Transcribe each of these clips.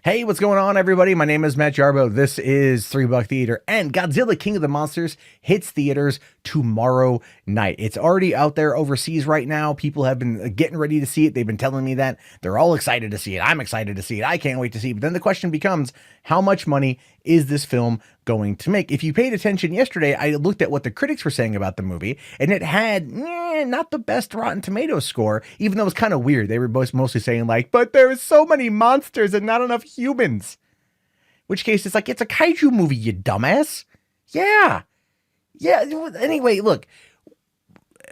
Hey, what's going on, everybody? My name is Matt Jarbo. This is $3 Theater, and Godzilla King of the Monsters hits theaters tomorrow night. It's already out there overseas right now. People have been getting ready to see it. They've been telling me that. They're all excited to see it. I'm excited to see it. I can't wait to see it. But then the question becomes, how much money is this film going to make? If you paid attention yesterday, I looked at what the critics were saying about the movie, and it had not the best Rotten Tomatoes score, even though it was kind of weird. They were both mostly saying like, but there's so many monsters and not enough humans. Which case, it's like, it's a kaiju movie, you dumbass. Yeah. Anyway, look,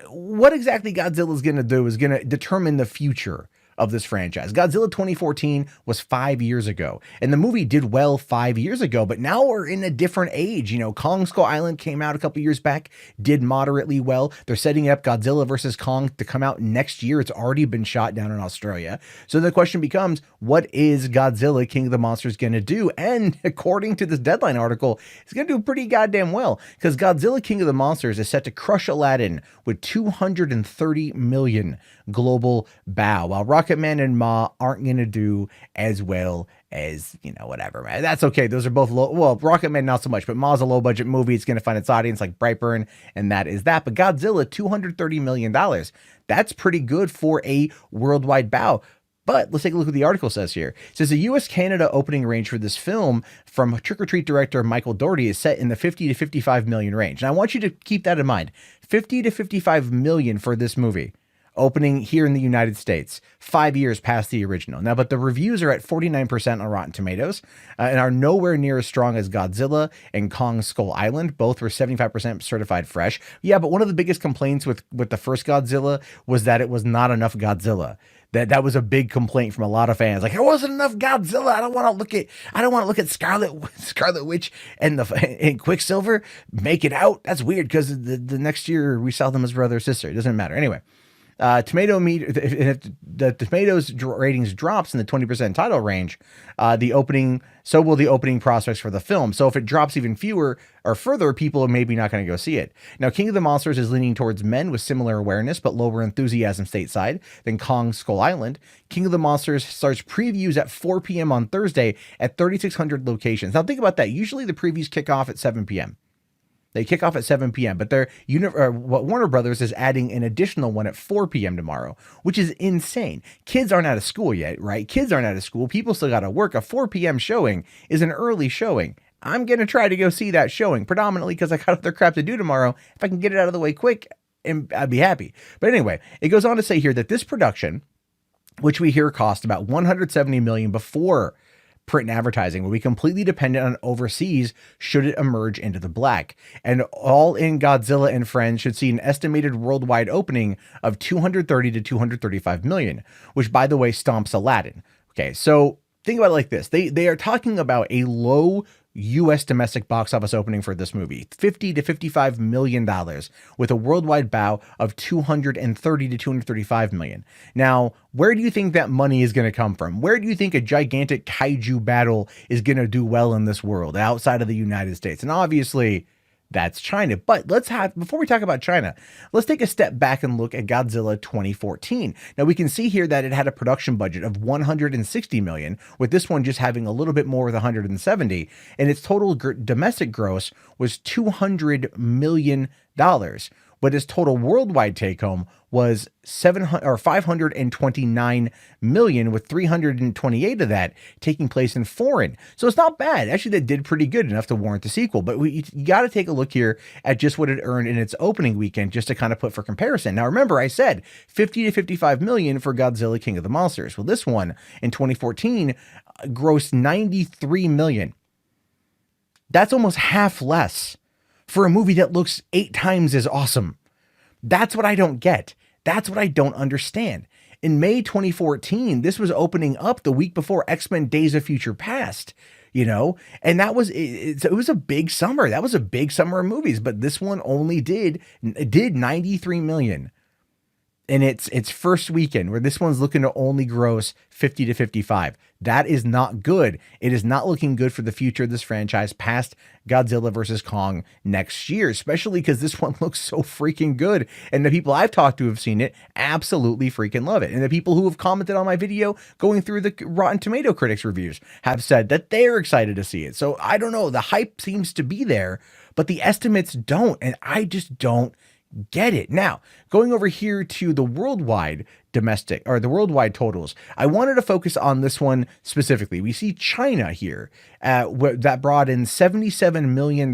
what exactly Godzilla is going to do is going to determine the future of this franchise. Godzilla 2014 was 5 years ago, and the movie did well 5 years ago, but now we're in a different age. You know, Kong Skull Island came out a couple years back, did moderately well. They're setting up Godzilla versus Kong to come out next year. It's already been shot down in Australia. So the question becomes, what is Godzilla King of the Monsters going to do? And according to this Deadline article, it's going to do pretty goddamn well, because Godzilla King of the Monsters is set to crush Aladdin with 230 million global bow, while Rocketman and Ma aren't going to do as well as, whatever, man. That's okay. Those are both low. Well, Rocketman, not so much, but Ma's a low budget movie. It's going to find its audience like Brightburn, and that is that. But Godzilla, $230 million. That's pretty good for a worldwide bow. But let's take a look at what the article says here. It says the US-Canada opening range for this film from Trick or Treat director Michael Dougherty is set in the 50 to 55 million range. And I want you to keep that in mind. 50 to 55 million for this movie, opening here in the United States, 5 years past the original. Now, but the reviews are at 49% on Rotten Tomatoes and are nowhere near as strong as Godzilla and Kong Skull Island. Both were 75% certified fresh. Yeah, but one of the biggest complaints with the first Godzilla was that it was not enough Godzilla. That was a big complaint from a lot of fans. Like, there wasn't enough Godzilla. I don't want to look at Scarlet Witch and Quicksilver make it out. That's weird because the next year we saw them as brother or sister. It doesn't matter. Anyway. Tomato meter, if the tomatoes ratings drops in the 20% title range, so will the opening prospects for the film. So if it drops even fewer or further, people are maybe not going to go see it. Now, King of the Monsters is leaning towards men with similar awareness but lower enthusiasm stateside than Kong Skull Island. King of the Monsters starts previews at 4 p.m. on Thursday at 3,600 locations. Now think about that. Usually the previews kick off at 7 p.m. They kick off at 7 p.m., but Warner Brothers is adding an additional one at 4 p.m. tomorrow, which is insane. Kids aren't out of school yet, right? Kids aren't out of school. People still got to work. A 4 p.m. showing is an early showing. I'm going to try to go see that showing, predominantly because I got other crap to do tomorrow. If I can get it out of the way quick, I'd be happy. But anyway, it goes on to say here that this production, which we hear cost about $170 million before print and advertising, will be completely dependent on overseas should it emerge into the black. And All In Godzilla and Friends should see an estimated worldwide opening of 230 to 235 million, which, by the way, stomps Aladdin. Okay, so think about it like this. They are talking about a low U.S. domestic box office opening for this movie, $50 to $55 million, with a worldwide bow of 230 to 235 million. Now, where do you think that money is going to come from? Where do you think a gigantic kaiju battle is going to do well in this world outside of the United States? And obviously, that's China. But before we talk about China, let's take a step back and look at Godzilla 2014. Now we can see here that it had a production budget of 160 million, with this one just having a little bit more with 170, and its total domestic gross was $200 million. But its total worldwide take home was 529 million, with 328 of that taking place in foreign. So it's not bad. Actually, that did pretty good, enough to warrant the sequel. But you got to take a look here at just what it earned in its opening weekend, just to kind of put for comparison. Now, remember, I said 50 to 55 million for Godzilla King of the Monsters. Well, this one in 2014 grossed 93 million. That's almost half less for a movie that looks 8 times as awesome. That's what I don't get. That's what I don't understand. In May 2014, this was opening up the week before X-Men Days of Future Past, and that was, it was a big summer. That was a big summer of movies, but this one only did 93 million. in its first weekend, where this one's looking to only gross 50 to 55. That is not good. It is not looking good for the future of this franchise past Godzilla versus Kong next year, especially because this one looks so freaking good. And the people I've talked to who have seen it absolutely freaking love it. And the people who have commented on my video going through the Rotten Tomato critics reviews have said that they're excited to see it. So I don't know. The hype seems to be there, but the estimates don't. And I just don't get it. Now, going over here to the worldwide domestic or the worldwide totals, I wanted to focus on this one specifically. We see China here that brought in $77 million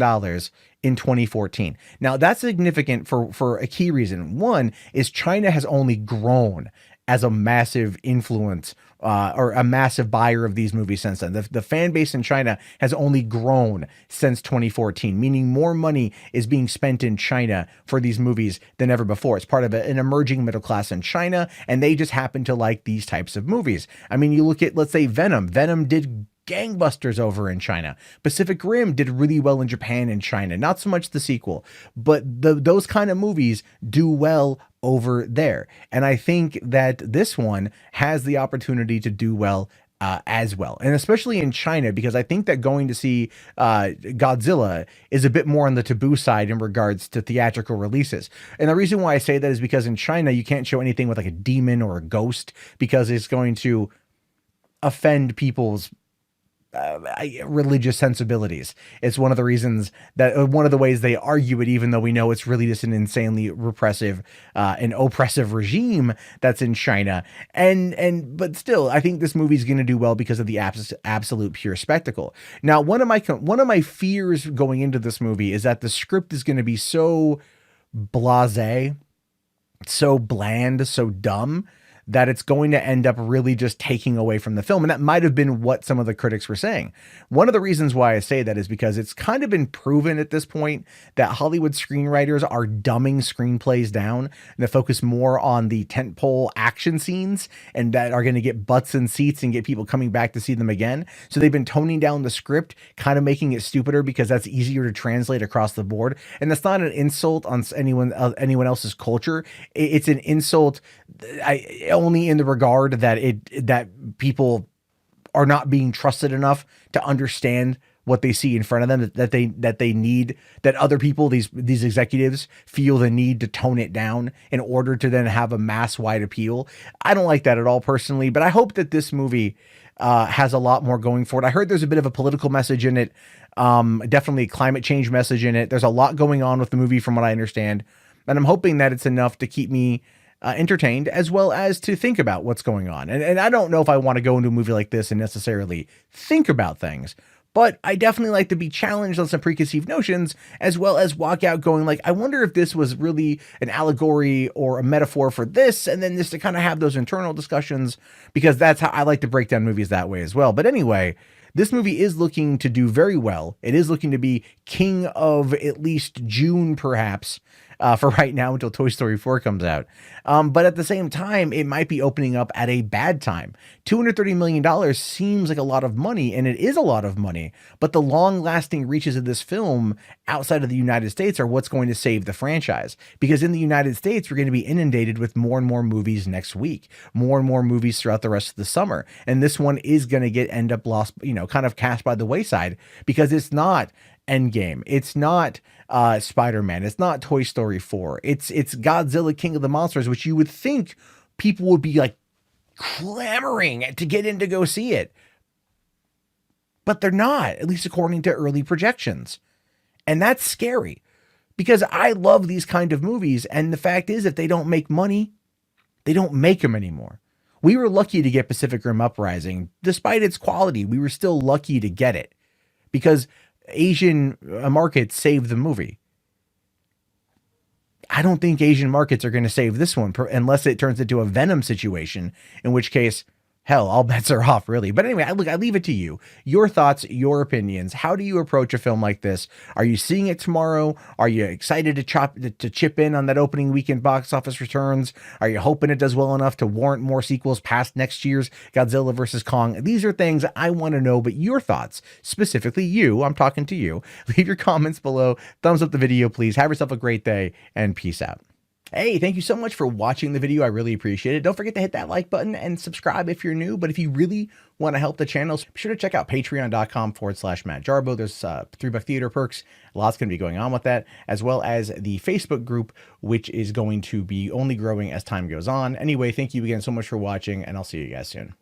in 2014. Now, that's significant for a key reason. One is China has only grown as a massive influence or a massive buyer of these movies since then. The fan base in China has only grown since 2014, meaning more money is being spent in China for these movies than ever before. It's part of an emerging middle class in China, and they just happen to like these types of movies. I mean, you look at, let's say, Venom. Venom did gangbusters over in China. Pacific Rim did really well in Japan and China. Not so much the sequel, but those kind of movies do well over there. And I think that this one has the opportunity to do well as well. And especially in China, because I think that going to see Godzilla is a bit more on the taboo side in regards to theatrical releases. And the reason why I say that is because in China, you can't show anything with like a demon or a ghost because it's going to offend people's religious sensibilities. It's one of the reasons that one of the ways they argue it, even though we know it's really just an insanely repressive and oppressive regime that's in China. But still, I think this movie is going to do well because of the absolute pure spectacle. Now, one of my fears going into this movie is that the script is going to be so blasé, so bland, so dumb, that it's going to end up really just taking away from the film. And that might have been what some of the critics were saying. One of the reasons why I say that is because it's kind of been proven at this point that Hollywood screenwriters are dumbing screenplays down and they focus more on the tentpole action scenes and that are going to get butts in seats and get people coming back to see them again. So they've been toning down the script, kind of making it stupider because that's easier to translate across the board. And that's not an insult on anyone else's culture. It's an insult only in the regard that people are not being trusted enough to understand what they see in front of them, that they need, that other people, these executives feel the need to tone it down in order to then have a mass wide appeal. I don't like that at all personally, but I hope that this movie has a lot more going for it. I heard there's a bit of a political message in it, definitely a climate change message in it. There's a lot going on with the movie from what I understand, and I'm hoping that it's enough to keep me entertained as well as to think about what's going on. And I don't know if I want to go into a movie like this and necessarily think about things, but I definitely like to be challenged on some preconceived notions as well as walk out going like, I wonder if this was really an allegory or a metaphor for this. And then just to kind of have those internal discussions, because that's how I like to break down movies that way as well. But anyway, this movie is looking to do very well. It is looking to be king of at least June, perhaps, for right now until Toy Story 4 comes out. But at the same time, it might be opening up at a bad time. $230 million seems like a lot of money, and it is a lot of money, but the long-lasting reaches of this film outside of the United States are what's going to save the franchise. Because in the United States, we're going to be inundated with more and more movies next week, more and more movies throughout the rest of the summer. And this one is going to end up lost, kind of cast by the wayside because it's not Endgame. It's not Spider-Man. It's not Toy Story 4. It's Godzilla King of the Monsters, which you would think people would be like clamoring to get in to go see it. But they're not, at least according to early projections. And that's scary because I love these kind of movies. And the fact is, if they don't make money, they don't make them anymore. We were lucky to get Pacific Rim Uprising. Despite its quality, we were still lucky to get it because Asian markets saved the movie. I don't think Asian markets are going to save this one unless it turns into a Venom situation, in which case, hell, all bets are off, really. But anyway, I leave it to you. Your thoughts, your opinions. How do you approach a film like this? Are you seeing it tomorrow? Are you excited to chip in on that opening weekend box office returns? Are you hoping it does well enough to warrant more sequels past next year's Godzilla vs. Kong? These are things I want to know, but your thoughts, specifically you, I'm talking to you. Leave your comments below. Thumbs up the video, please. Have yourself a great day, and peace out. Hey, thank you so much for watching the video. I really appreciate it. Don't forget to hit that like button and subscribe if you're new. But if you really want to help the channel, be sure to check out patreon.com/Matt Jarbo. There's $3 theater perks. A lot's going to be going on with that, as well as the Facebook group, which is going to be only growing as time goes on. Anyway, thank you again so much for watching, and I'll see you guys soon.